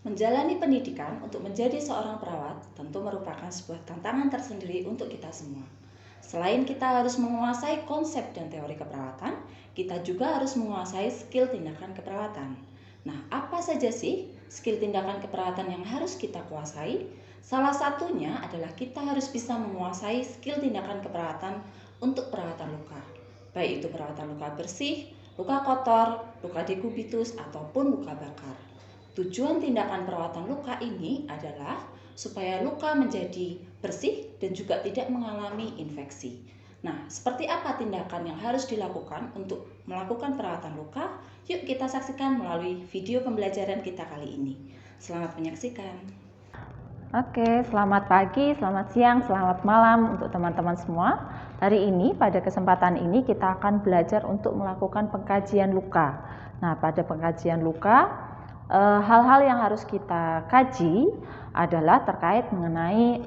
Menjalani pendidikan untuk menjadi seorang perawat tentu merupakan sebuah tantangan tersendiri untuk kita semua. Selain kita harus menguasai konsep dan teori keperawatan, kita juga harus menguasai skill tindakan keperawatan. Nah, apa saja sih skill tindakan keperawatan yang harus kita kuasai? Salah satunya adalah kita harus bisa menguasai skill tindakan keperawatan untuk perawatan luka. Baik itu perawatan luka bersih, luka kotor, luka dekubitus, ataupun luka bakar. Tujuan tindakan perawatan luka ini adalah supaya luka menjadi bersih dan juga tidak mengalami infeksi. Nah, seperti apa tindakan yang harus dilakukan untuk melakukan perawatan luka? Yuk kita saksikan melalui video pembelajaran kita kali ini. Selamat menyaksikan. Oke, selamat pagi, selamat siang, selamat malam untuk teman-teman semua. Hari ini, pada kesempatan ini kita akan belajar untuk melakukan pengkajian luka. Nah, pada pengkajian luka, hal-hal yang harus kita kaji adalah terkait mengenai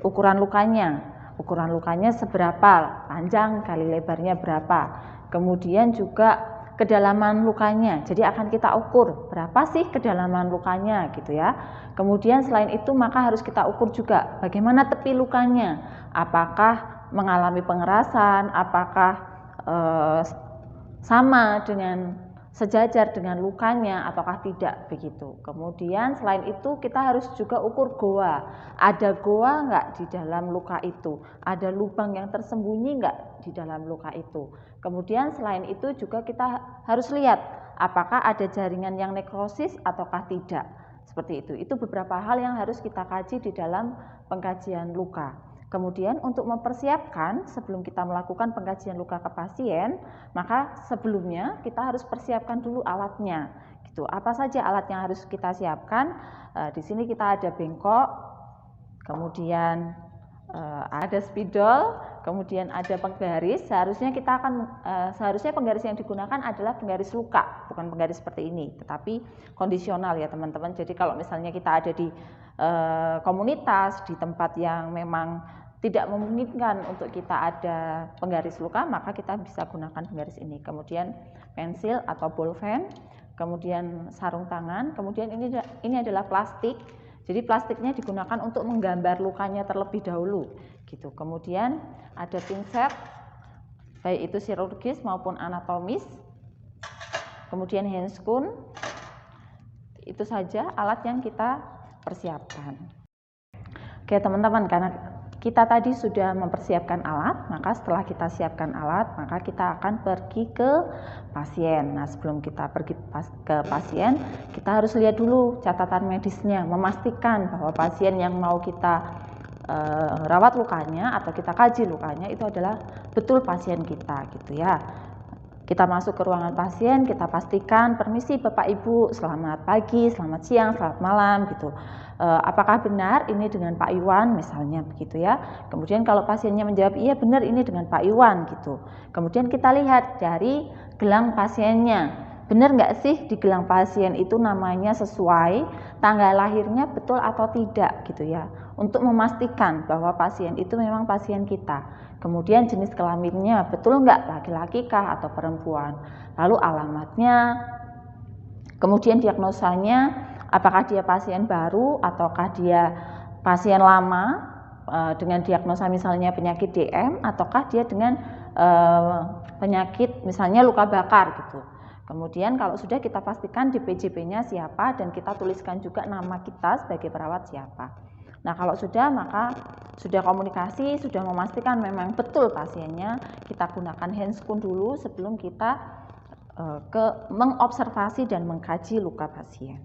ukuran lukanya. Ukuran lukanya seberapa, panjang kali lebarnya berapa. Kemudian juga kedalaman lukanya. Jadi akan kita ukur berapa sih kedalaman lukanya gitu ya. Kemudian selain itu maka harus kita ukur juga bagaimana tepi lukanya. Apakah mengalami pengerasan, apakah sama dengan sejajar dengan lukanya ataukah tidak begitu. Kemudian selain itu kita harus juga ukur goa. Ada goa enggak di dalam luka itu? Ada lubang yang tersembunyi enggak di dalam luka itu? Kemudian selain itu juga kita harus lihat apakah ada jaringan yang nekrosis ataukah tidak. Seperti itu. Itu beberapa hal yang harus kita kaji di dalam pengkajian luka. Kemudian untuk mempersiapkan sebelum kita melakukan pengkajian luka ke pasien, maka sebelumnya kita harus persiapkan dulu alatnya. Gitu. Apa saja alat yang harus kita siapkan? Di sini kita ada bengkok, kemudian ada spidol, kemudian ada penggaris. Seharusnya penggaris yang digunakan adalah penggaris luka, bukan penggaris seperti ini, tetapi kondisional ya teman-teman. Jadi kalau misalnya kita ada di komunitas, di tempat yang memang tidak memungkinkan untuk kita ada penggaris luka, maka kita bisa gunakan penggaris ini. Kemudian pensil atau bolpen, kemudian sarung tangan, kemudian ini adalah plastik. Jadi plastiknya digunakan untuk menggambar lukanya terlebih dahulu gitu. Kemudian ada pinset baik itu chirurgis maupun anatomis. Kemudian handscoon. Itu saja alat yang kita persiapkan. Oke, teman-teman, karena kita tadi sudah mempersiapkan alat, maka setelah kita siapkan alat, maka kita akan pergi ke pasien. Nah, sebelum kita pergi ke pasien, kita harus lihat dulu catatan medisnya, memastikan bahwa pasien yang mau kita rawat lukanya atau kita kaji lukanya itu adalah betul pasien kita gitu ya. Kita masuk ke ruangan pasien, kita pastikan, permisi Bapak Ibu, selamat pagi, selamat siang, selamat malam gitu. Apakah benar ini dengan Pak Iwan misalnya begitu ya. Kemudian kalau pasiennya menjawab iya benar ini dengan Pak Iwan gitu. Kemudian kita lihat dari gelang pasiennya. Benar nggak sih di gelang pasien itu namanya sesuai, tanggal lahirnya betul atau tidak gitu ya. Untuk memastikan bahwa pasien itu memang pasien kita. Kemudian jenis kelaminnya betul nggak laki-laki kah atau perempuan. Lalu alamatnya, kemudian diagnosanya, apakah dia pasien baru ataukah dia pasien lama dengan diagnosa misalnya penyakit DM ataukah dia dengan penyakit misalnya luka bakar gitu. Kemudian kalau sudah kita pastikan di PJP-nya siapa dan kita tuliskan juga nama kita sebagai perawat siapa. Nah kalau sudah maka sudah komunikasi, sudah memastikan memang betul pasiennya, kita gunakan handscoon dulu sebelum kita mengobservasi dan mengkaji luka pasien.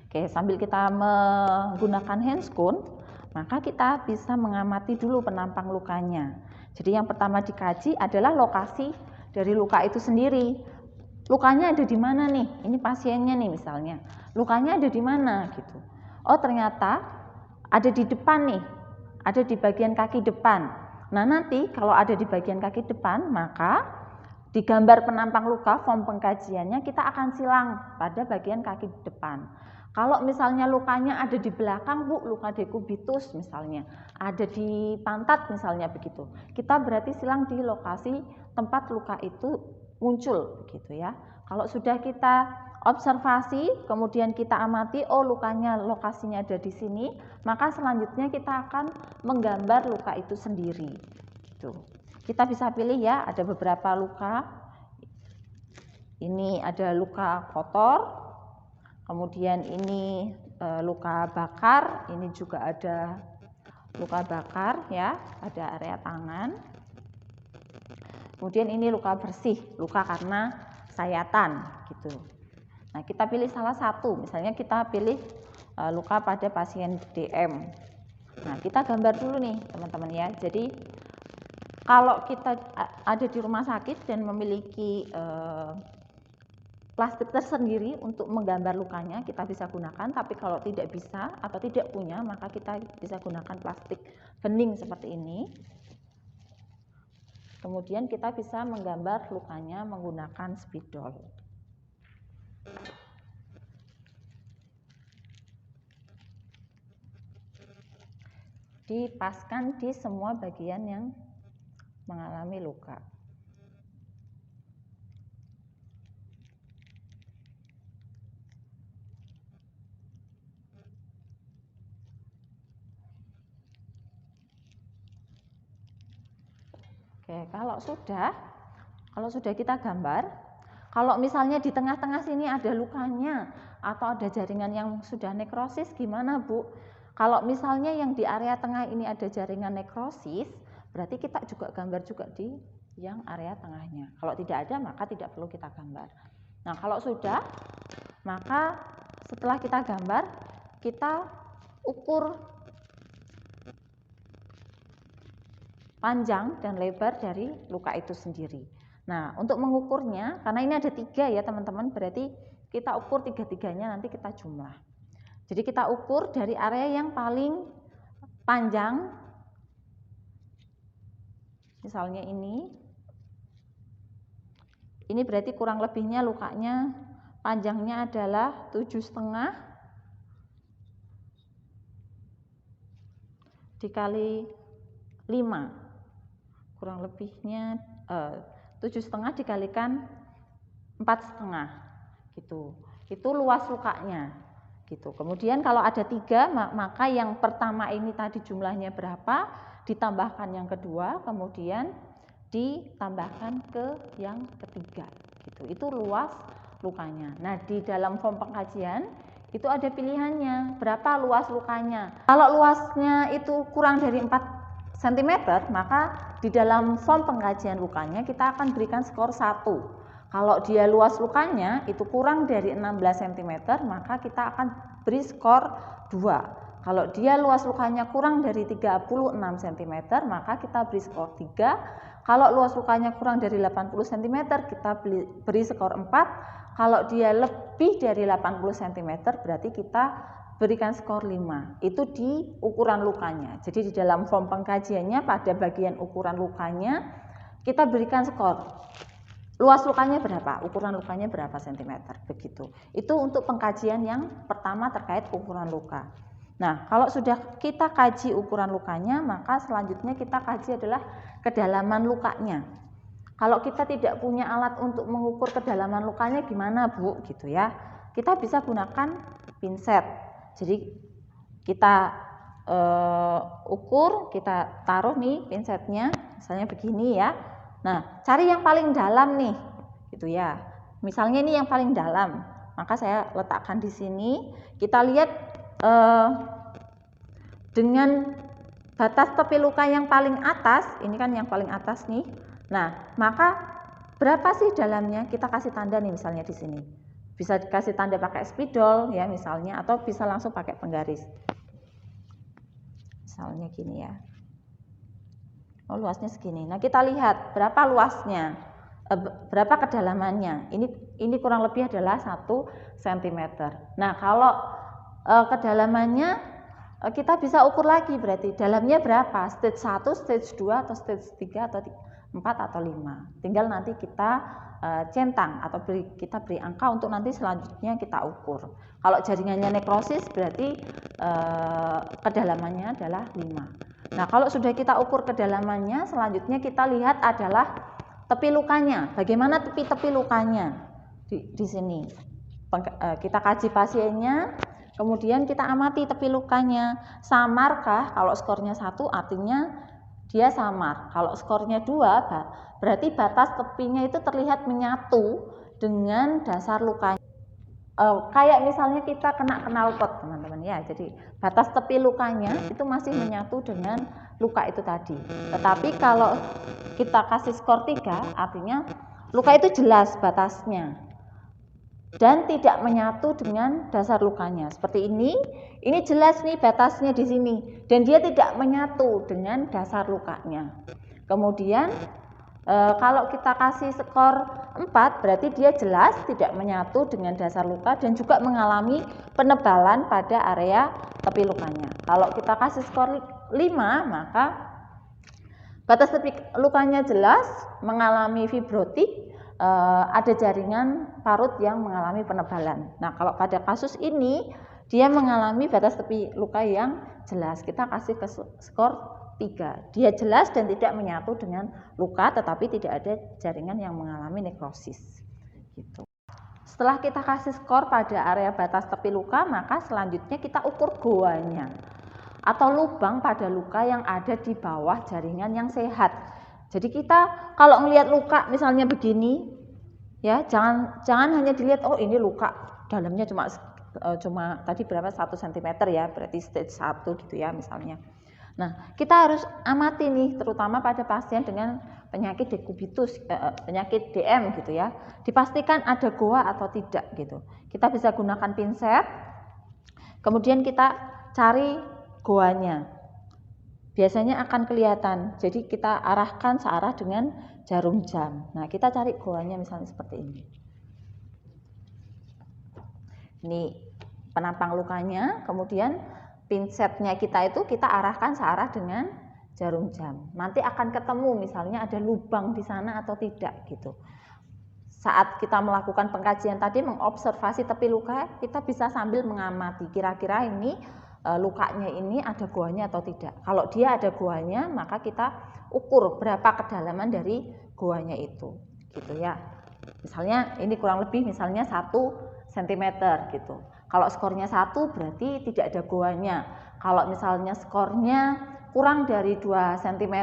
Oke, sambil kita menggunakan handscoon, maka kita bisa mengamati dulu penampang lukanya. Jadi yang pertama dikaji adalah lokasi dari luka itu sendiri. Lukanya ada di mana nih? Ini pasiennya nih misalnya. Lukanya ada di mana gitu. Oh ternyata ada di depan nih, ada di bagian kaki depan. Nah nanti kalau ada di bagian kaki depan, maka di gambar penampang luka form pengkajiannya kita akan silang pada bagian kaki depan. Kalau misalnya lukanya ada di belakang Bu, luka dekubitus misalnya, ada di pantat misalnya begitu, kita berarti silang di lokasi tempat luka itu muncul begitu ya. Kalau sudah kita observasi, kemudian kita amati, oh lukanya lokasinya ada di sini, maka selanjutnya kita akan menggambar luka itu sendiri. Tuh. Kita bisa pilih ya, ada beberapa luka. Ini ada luka kotor, kemudian ini luka bakar, ini juga ada luka bakar ya, ada area tangan. Kemudian ini luka bersih, luka karena sayatan gitu. Nah, kita pilih salah satu, misalnya kita pilih luka pada pasien DM. Nah, kita gambar dulu nih teman-teman ya. Jadi kalau kita ada di rumah sakit dan memiliki plastik tersendiri untuk menggambar lukanya, kita bisa gunakan. Tapi kalau tidak bisa atau tidak punya, maka kita bisa gunakan plastik bening seperti ini. Kemudian kita bisa menggambar lukanya menggunakan spidol. Dipaskan di semua bagian yang mengalami luka. Oke, kalau sudah kita gambar, kalau misalnya di tengah-tengah sini ada lukanya atau ada jaringan yang sudah nekrosis, gimana Bu? Kalau misalnya yang di area tengah ini ada jaringan nekrosis, berarti kita juga gambar juga di yang area tengahnya. Kalau tidak ada, maka tidak perlu kita gambar. Nah, kalau sudah, maka setelah kita gambar, kita ukur panjang dan lebar dari luka itu sendiri. Nah, untuk mengukurnya, karena ini ada 3 ya teman-teman, berarti kita ukur 3-tiganya, nanti kita jumlah. Jadi kita ukur dari area yang paling panjang, misalnya ini berarti kurang lebihnya lukanya panjangnya adalah 7,5 dikali 5. Kurang lebihnya 7,5 dikalikan 4,5 gitu. Itu luas lukanya gitu. Kemudian kalau ada 3, maka yang pertama ini tadi jumlahnya berapa, ditambahkan yang kedua, kemudian ditambahkan ke yang ketiga gitu. Itu luas lukanya. Nah, di dalam form pengkajian itu ada pilihannya, berapa luas lukanya. Kalau luasnya itu kurang dari 4 cm, maka di dalam form pengkajian lukanya kita akan berikan skor 1. Kalau dia luas lukanya itu kurang dari 16 cm, maka kita akan beri skor 2. Kalau dia luas lukanya kurang dari 36 cm, maka kita beri skor 3. Kalau luas lukanya kurang dari 80 cm, kita beri skor 4. Kalau dia lebih dari 80 cm, berarti kita berikan skor 5. Itu di ukuran lukanya. Jadi di dalam form pengkajiannya pada bagian ukuran lukanya kita berikan skor. Luas lukanya berapa? Ukuran lukanya berapa cm? Begitu. Itu untuk pengkajian yang pertama terkait ukuran luka. Nah, kalau sudah kita kaji ukuran lukanya, maka selanjutnya kita kaji adalah kedalaman lukanya. Kalau kita tidak punya alat untuk mengukur kedalaman lukanya gimana, Bu? Gitu ya. Kita bisa gunakan pinset. Jadi kita ukur, kita taruh nih pinsetnya, misalnya begini ya. Nah, cari yang paling dalam nih, gitu ya. Misalnya ini yang paling dalam, maka saya letakkan di sini. Kita lihat dengan batas tepi luka yang paling atas, ini kan yang paling atas nih. Nah, maka berapa sih dalamnya? Kita kasih tanda nih misalnya di sini. Bisa dikasih tanda pakai spidol ya misalnya, atau bisa langsung pakai penggaris. Misalnya gini ya. Oh, luasnya segini. Nah, kita lihat berapa luasnya, berapa kedalamannya. Ini kurang lebih adalah 1 cm. Nah, kalau kedalamannya kita bisa ukur lagi, berarti dalamnya berapa? Stage 1, stage 2, atau stage 3, atau 4, atau 5. Tinggal nanti kita centang atau kita beri angka untuk nanti selanjutnya kita ukur. Kalau jaringannya nekrosis berarti kedalamannya adalah 5. Nah, kalau sudah kita ukur kedalamannya, selanjutnya kita lihat adalah tepi lukanya. Bagaimana tepi-tepi lukanya di sini kita kaji pasiennya, kemudian kita amati tepi lukanya. Samarkah? Kalau skornya 1 artinya dia samar. Kalau skornya 2 berarti batas tepinya itu terlihat menyatu dengan dasar lukanya. Kayak misalnya kita kena knalpot teman-teman ya, jadi batas tepi lukanya itu masih menyatu dengan luka itu tadi. Tetapi kalau kita kasih skor 3 artinya luka itu jelas batasnya dan tidak menyatu dengan dasar lukanya. Seperti ini jelas nih batasnya di sini dan dia tidak menyatu dengan dasar lukanya. Kemudian kalau kita kasih skor 4 berarti dia jelas tidak menyatu dengan dasar luka dan juga mengalami penebalan pada area tepi lukanya. Kalau kita kasih skor 5 maka batas tepi lukanya jelas, mengalami fibrotik, ada jaringan parut yang mengalami penebalan. Nah kalau pada kasus ini dia mengalami batas tepi luka yang jelas, kita kasih ke skor 3. Dia jelas dan tidak menyatu dengan luka, tetapi tidak ada jaringan yang mengalami nekrosis. Gitu. Setelah kita kasih skor pada area batas tepi luka, maka selanjutnya kita ukur goanya atau lubang pada luka yang ada di bawah jaringan yang sehat. Jadi kita kalau melihat luka misalnya begini, ya jangan hanya dilihat oh ini luka dalamnya cuma tadi berapa 1 cm ya, berarti stage 1 gitu ya misalnya. Nah, kita harus amati nih, terutama pada pasien dengan penyakit dekubitus, penyakit DM gitu ya. Dipastikan ada goa atau tidak gitu. Kita bisa gunakan pinset, kemudian kita cari goanya. Biasanya akan kelihatan, jadi kita arahkan searah dengan jarum jam. Nah, kita cari goanya misalnya seperti ini. Ini penampang lukanya, kemudian pinsetnya kita itu kita arahkan searah dengan jarum jam. Nanti akan ketemu misalnya ada lubang di sana atau tidak gitu. Saat kita melakukan pengkajian tadi mengobservasi tepi luka, kita bisa sambil mengamati kira-kira ini lukanya ini ada goanya atau tidak. Kalau dia ada goanya, maka kita ukur berapa kedalaman dari goanya itu gitu ya. Misalnya ini kurang lebih misalnya 1 cm gitu. Kalau skornya 1 berarti tidak ada goanya. Kalau misalnya skornya kurang dari 2 cm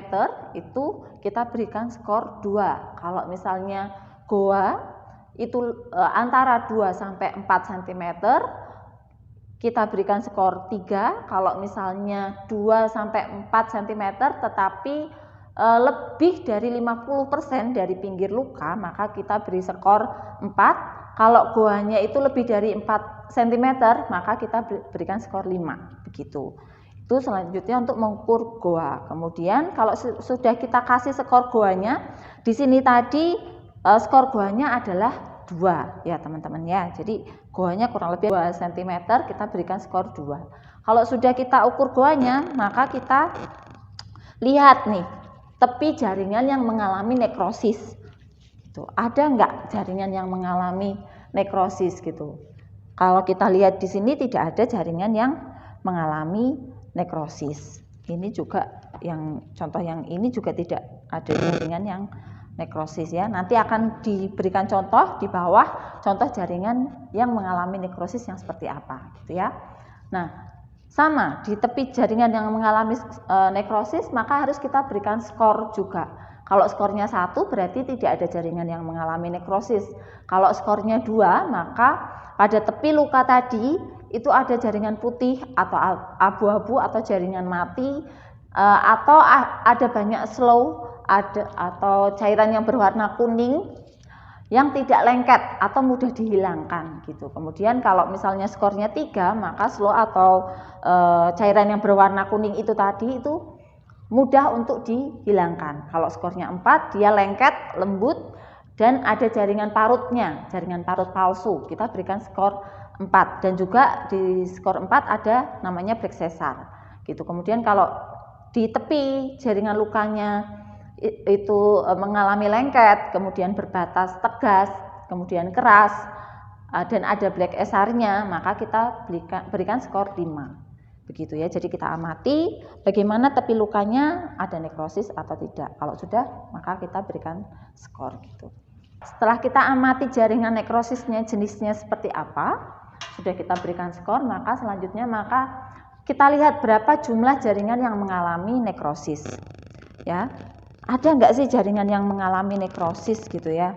itu kita berikan skor 2. Kalau misalnya goa itu antara 2 sampai 4 cm kita berikan skor 3. Kalau misalnya 2 sampai 4 cm tetapi lebih dari 50% dari pinggir luka maka kita beri skor 4. Kalau goanya itu lebih dari 4 cm, maka kita berikan skor 5, begitu. Itu selanjutnya untuk mengukur goa. Kemudian kalau sudah kita kasih skor goanya, di sini tadi skor goanya adalah 2 ya teman-teman ya. Jadi goanya kurang lebih 2 cm, kita berikan skor 2. Kalau sudah kita ukur goanya, maka kita lihat nih, tepi jaringan yang mengalami nekrosis. Ada enggak jaringan yang mengalami nekrosis gitu. Kalau kita lihat di sini tidak ada jaringan yang mengalami nekrosis. Ini juga yang contoh yang ini juga tidak ada jaringan yang nekrosis ya. Nanti akan diberikan contoh di bawah contoh jaringan yang mengalami nekrosis yang seperti apa gitu ya. Nah, sama di tepi jaringan yang mengalami nekrosis maka harus kita berikan skor juga. Kalau skornya 1 berarti tidak ada jaringan yang mengalami nekrosis. Kalau skornya 2 maka pada tepi luka tadi itu ada jaringan putih atau abu-abu atau jaringan mati atau ada banyak slow atau cairan yang berwarna kuning yang tidak lengket atau mudah dihilangkan gitu. Kemudian kalau misalnya skornya 3 maka slow atau cairan yang berwarna kuning itu tadi itu mudah untuk dihilangkan. Kalau skornya 4 dia lengket, lembut dan ada jaringan parutnya, jaringan parut palsu. Kita berikan skor 4 dan juga di skor 4 ada namanya break sesar gitu. Kemudian kalau di tepi jaringan lukanya itu mengalami lengket, kemudian berbatas tegas, kemudian keras dan ada black SR-nya, maka kita berikan skor 5. Begitu ya, jadi kita amati bagaimana tepi lukanya ada nekrosis atau tidak. Kalau sudah, maka kita berikan skor gitu. Setelah kita amati jaringan nekrosisnya jenisnya seperti apa, sudah kita berikan skor, maka selanjutnya kita lihat berapa jumlah jaringan yang mengalami nekrosis. Ya, ada nggak sih jaringan yang mengalami nekrosis gitu ya?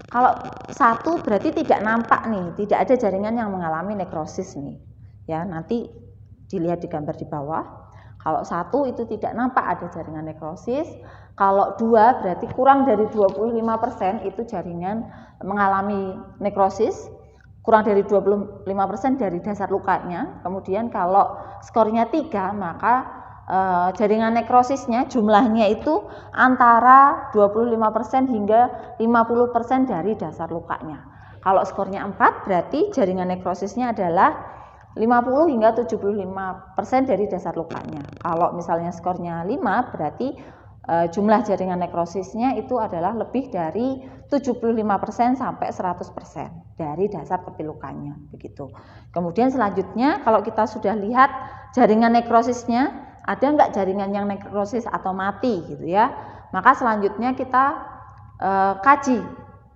Kalau 1 berarti tidak nampak nih, tidak ada jaringan yang mengalami nekrosis nih. Ya, nanti dilihat di gambar di bawah. Kalau 1 itu tidak nampak ada jaringan nekrosis. Kalau 2 berarti kurang dari 25% itu jaringan mengalami nekrosis. Kurang dari 25% dari dasar lukanya. Kemudian kalau skornya 3, maka jaringan nekrosisnya jumlahnya itu antara 25% hingga 50% dari dasar lukanya. Kalau skornya 4 berarti jaringan nekrosisnya adalah 50 hingga 75% dari dasar lukanya. Kalau misalnya skornya 5 berarti jumlah jaringan nekrosisnya itu adalah lebih dari 75% sampai 100% dari dasar tepi lukanya, begitu. Kemudian selanjutnya kalau kita sudah lihat jaringan nekrosisnya, ada nggak jaringan yang nekrosis atau mati gitu ya, maka selanjutnya kita kaji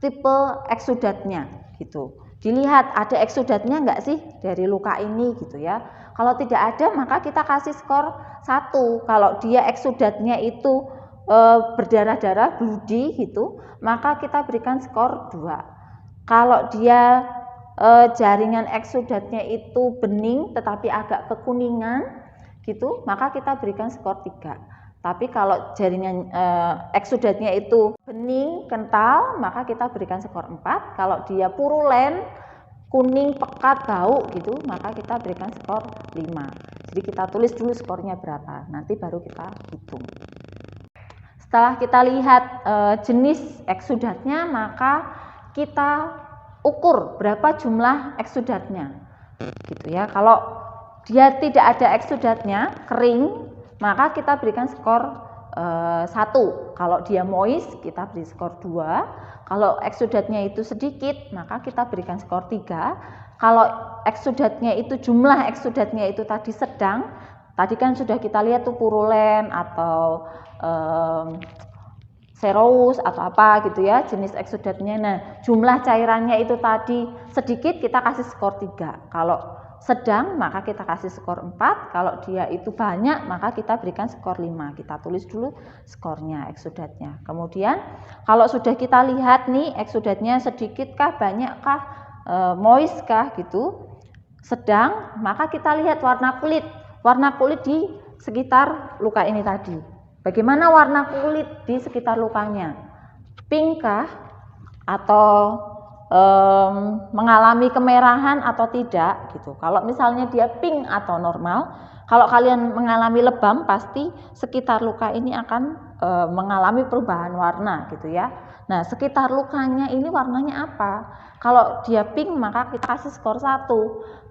tipe eksudatnya gitu. Dilihat ada eksudatnya nggak sih dari luka ini gitu ya. Kalau tidak ada maka kita kasih skor 1. Kalau dia eksudatnya itu berdarah-darah, bloody gitu, maka kita berikan skor 2. Kalau dia jaringan eksudatnya itu bening tetapi agak kekuningan gitu, maka kita berikan skor 3. Tapi kalau jaringan eksudatnya itu bening, kental, maka kita berikan skor 4. Kalau dia purulen, kuning, pekat, bau gitu, maka kita berikan skor 5. Jadi kita tulis dulu skornya berapa, nanti baru kita hitung. Setelah kita lihat jenis eksudatnya, maka kita ukur berapa jumlah eksudatnya. Gitu ya. Kalau dia tidak ada eksudatnya, kering, maka kita berikan skor 1. Kalau dia moist, kita beri skor 2. Kalau eksudatnya itu sedikit, maka kita berikan skor 3. Kalau eksudatnya itu jumlah eksudatnya itu tadi sedang, tadi kan sudah kita lihat tuh purulen atau serous atau apa gitu ya jenis eksudatnya. Nah, jumlah cairannya itu tadi sedikit, kita kasih skor 3. Kalau sedang maka kita kasih skor 4, kalau dia itu banyak maka kita berikan skor 5. Kita tulis dulu skornya eksudatnya. Kemudian kalau sudah kita lihat nih eksudatnya sedikitkah, banyakkah, moist kah gitu, sedang, maka kita lihat warna kulit. Warna kulit di sekitar luka ini tadi. Bagaimana warna kulit di sekitar lukanya? Pink kah atau mengalami kemerahan atau tidak gitu. Kalau misalnya dia pink atau normal, kalau kalian mengalami lebam pasti sekitar luka ini akan mengalami perubahan warna gitu ya. Nah, sekitar lukanya ini warnanya apa? Kalau dia pink maka kita kasih skor 1.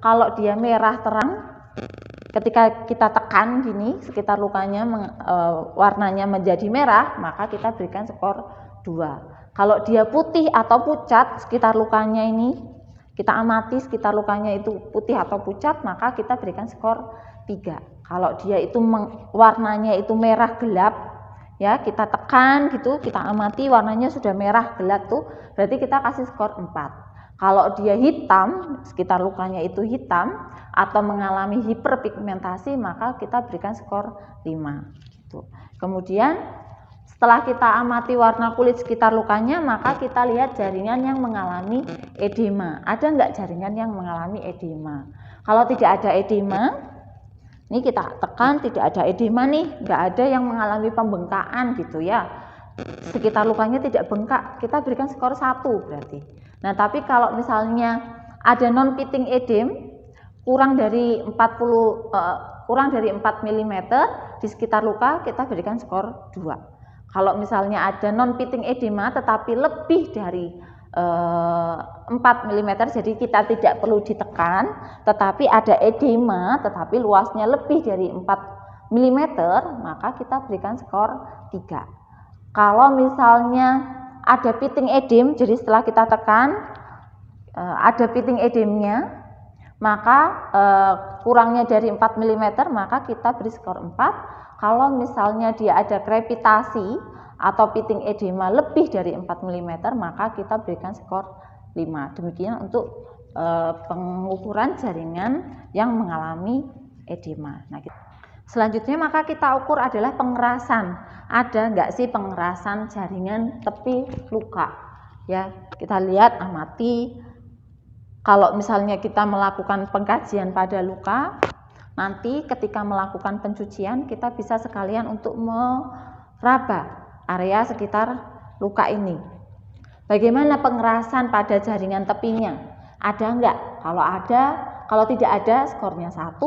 Kalau dia merah terang, ketika kita tekan gini sekitar lukanya warnanya menjadi merah, maka kita berikan skor 2. Kalau dia putih atau pucat sekitar lukanya ini, kita amati sekitar lukanya itu putih atau pucat, maka kita berikan skor 3. Kalau dia itu warnanya itu merah gelap, ya kita tekan gitu, kita amati warnanya sudah merah gelap tuh, berarti kita kasih skor 4. Kalau dia hitam, sekitar lukanya itu hitam atau mengalami hiperpigmentasi, maka kita berikan skor 5. Gitu. Kemudian setelah kita amati warna kulit sekitar lukanya, maka kita lihat jaringan yang mengalami edema. Ada nggak jaringan yang mengalami edema? Kalau tidak ada edema, ini kita tekan tidak ada edema nih, nggak ada yang mengalami pembengkakan gitu ya. Sekitar lukanya tidak bengkak, kita berikan skor 1 berarti. Nah, tapi kalau misalnya ada non-pitting edem kurang dari 4 mm di sekitar luka, kita berikan skor 2. Kalau misalnya ada non-pitting edema tetapi lebih dari 4 mm, jadi kita tidak perlu ditekan, tetapi ada edema tetapi luasnya lebih dari 4 mm, maka kita berikan skor 3. Kalau misalnya ada pitting edem, jadi setelah kita tekan ada pitting edemnya, maka kurangnya dari 4 mm, maka kita beri skor 4. Kalau misalnya dia ada krepitasi atau piting edema lebih dari 4 mm, maka kita berikan skor 5. Demikian untuk pengukuran jaringan yang mengalami edema. Nah, selanjutnya maka kita ukur adalah pengerasan. Ada nggak sih pengerasan jaringan tepi luka? Ya, kita lihat, amati. Kalau misalnya kita melakukan pengkajian pada luka, nanti ketika melakukan pencucian kita bisa sekalian untuk meraba area sekitar luka ini. Bagaimana pengerasan pada jaringan tepinya? Ada enggak? Kalau ada, kalau tidak ada skornya 1.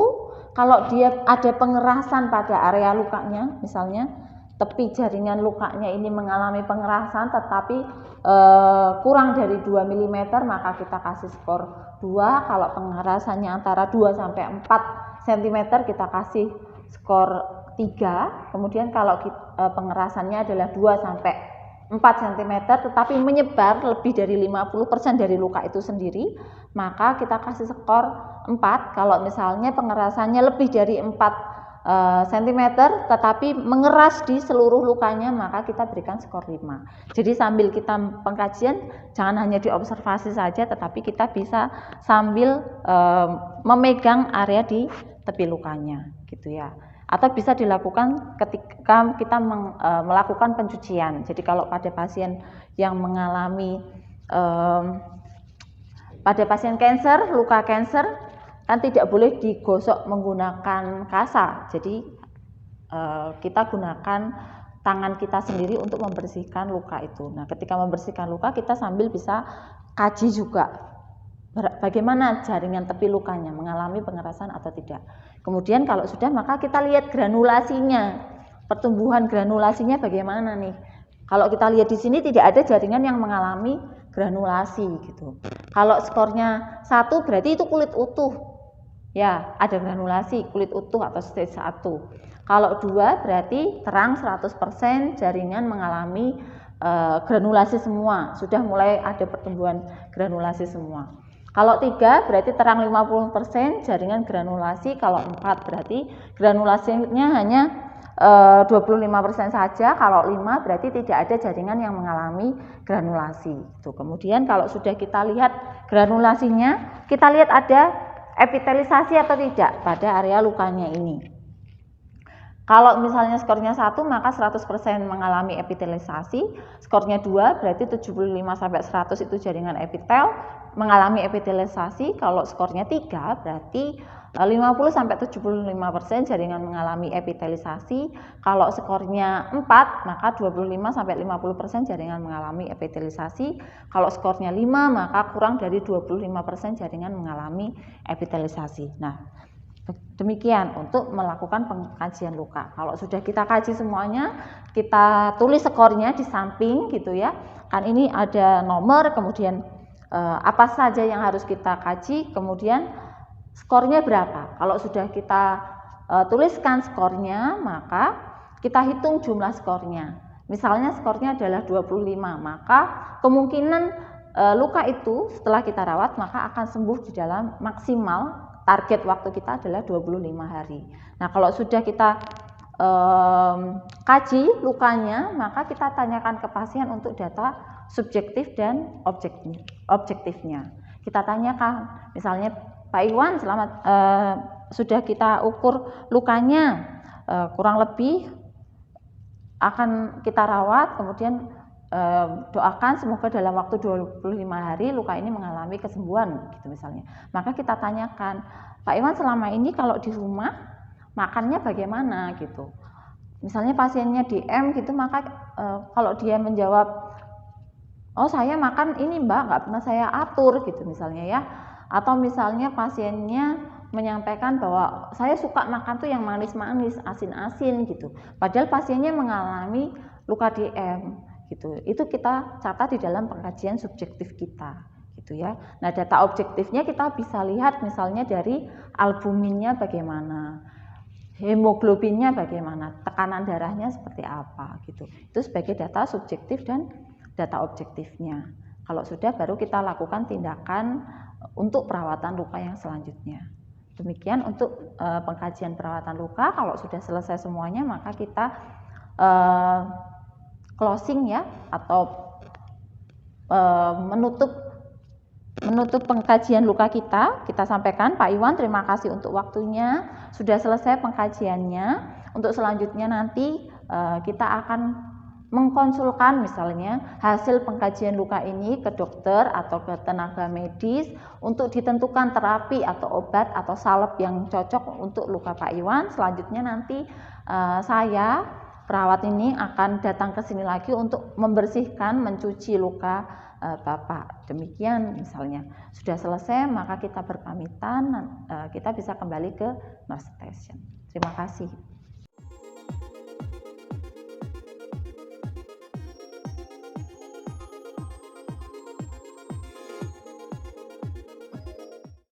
Kalau dia ada pengerasan pada area lukanya, misalnya tepi jaringan lukanya ini mengalami pengerasan tetapi kurang dari 2 mm, maka kita kasih skor 2. Kalau pengerasannya antara 2 sampai 4 cm kita kasih skor 3. Kemudian kalau pengerasannya adalah 2 sampai 4 cm tetapi menyebar lebih dari 50% dari luka itu sendiri, maka kita kasih skor 4. Kalau misalnya pengerasannya lebih dari 4 cm tetapi mengeras di seluruh lukanya, maka kita berikan skor 5. Jadi sambil kita pengkajian jangan hanya diobservasi saja, tetapi kita bisa sambil memegang area di tepi lukanya gitu ya. Atau bisa dilakukan ketika kita melakukan pencucian. Jadi kalau pada pasien yang mengalami pada pasien kanker, luka kanker, kan tidak boleh digosok menggunakan kasa. Jadi kita gunakan tangan kita sendiri untuk membersihkan luka itu. Nah, ketika membersihkan luka kita sambil bisa kaji juga bagaimana jaringan tepi lukanya, mengalami pengerasan atau tidak. Kemudian kalau sudah, maka kita lihat granulasinya, pertumbuhan granulasinya bagaimana nih. Kalau kita lihat di sini tidak ada jaringan yang mengalami granulasi gitu. Kalau skornya 1 berarti itu kulit utuh. Ya, ada granulasi, kulit utuh atau stage 1. Kalau 2 berarti terang 100%, jaringan mengalami granulasi semua, sudah mulai ada pertumbuhan granulasi semua. Kalau 3 berarti terang 50%, jaringan granulasi. Kalau 4 berarti granulasinya hanya 25% saja. Kalau 5 berarti tidak ada jaringan yang mengalami granulasi. Tuh, kemudian kalau sudah kita lihat granulasinya, kita lihat ada epitelisasi atau tidak pada area lukanya ini. Kalau misalnya skornya 1 maka 100% mengalami epitelisasi, skornya 2 berarti 75-100 itu jaringan epitel mengalami epitelisasi. Kalau skornya 3 berarti 50-75% jaringan mengalami epitelisasi. Kalau skornya 4 maka 25-50% jaringan mengalami epitelisasi. Kalau skornya 5 maka kurang dari 25% jaringan mengalami epitelisasi. Nah, demikian untuk melakukan pengkajian luka. Kalau sudah kita kaji semuanya, kita tulis skornya di samping gitu ya. Kan ini ada nomor, kemudian apa saja yang harus kita kaji, kemudian skornya berapa. Kalau sudah kita tuliskan skornya, maka kita hitung jumlah skornya. Misalnya skornya adalah 25, maka kemungkinan luka itu setelah kita rawat maka akan sembuh di dalam maksimal. Target waktu kita adalah 25 hari. Nah, kalau sudah kita kaji lukanya, maka kita tanyakan ke pasien untuk data subjektif dan objektifnya. Kita tanyakan, misalnya Pak Iwan, selamat sudah kita ukur lukanya, kurang lebih akan kita rawat, kemudian doakan semoga dalam waktu 25 hari luka ini mengalami kesembuhan gitu misalnya. Maka kita tanyakan, Pak Iwan selama ini kalau di rumah makannya bagaimana gitu. Misalnya pasiennya DM gitu, maka kalau dia menjawab, oh saya makan ini Mbak, nggak pernah saya atur gitu misalnya ya. Atau misalnya pasiennya menyampaikan bahwa saya suka makan tuh yang manis-manis, asin-asin gitu. Padahal pasiennya mengalami luka DM gitu. Itu kita catat di dalam pengkajian subjektif kita gitu ya. Nah, data objektifnya kita bisa lihat misalnya dari albuminnya bagaimana, hemoglobinnya bagaimana, tekanan darahnya seperti apa gitu. Itu sebagai data subjektif dan data objektifnya. Kalau sudah baru kita lakukan tindakan untuk perawatan luka yang selanjutnya. Demikian untuk pengkajian perawatan luka. Kalau sudah selesai semuanya maka kita closing ya, atau menutup pengkajian luka kita sampaikan. Pak Iwan, terima kasih untuk waktunya. Sudah selesai pengkajiannya. Untuk selanjutnya nanti kita akan mengkonsulkan misalnya hasil pengkajian luka ini ke dokter atau ke tenaga medis untuk ditentukan terapi atau obat atau salep yang cocok untuk luka Pak Iwan. Selanjutnya nanti saya, perawat ini, akan datang ke sini lagi untuk membersihkan, mencuci luka Bapak. Demikian misalnya. Sudah selesai, maka kita berpamitan, kita bisa kembali ke nurse station. Terima kasih.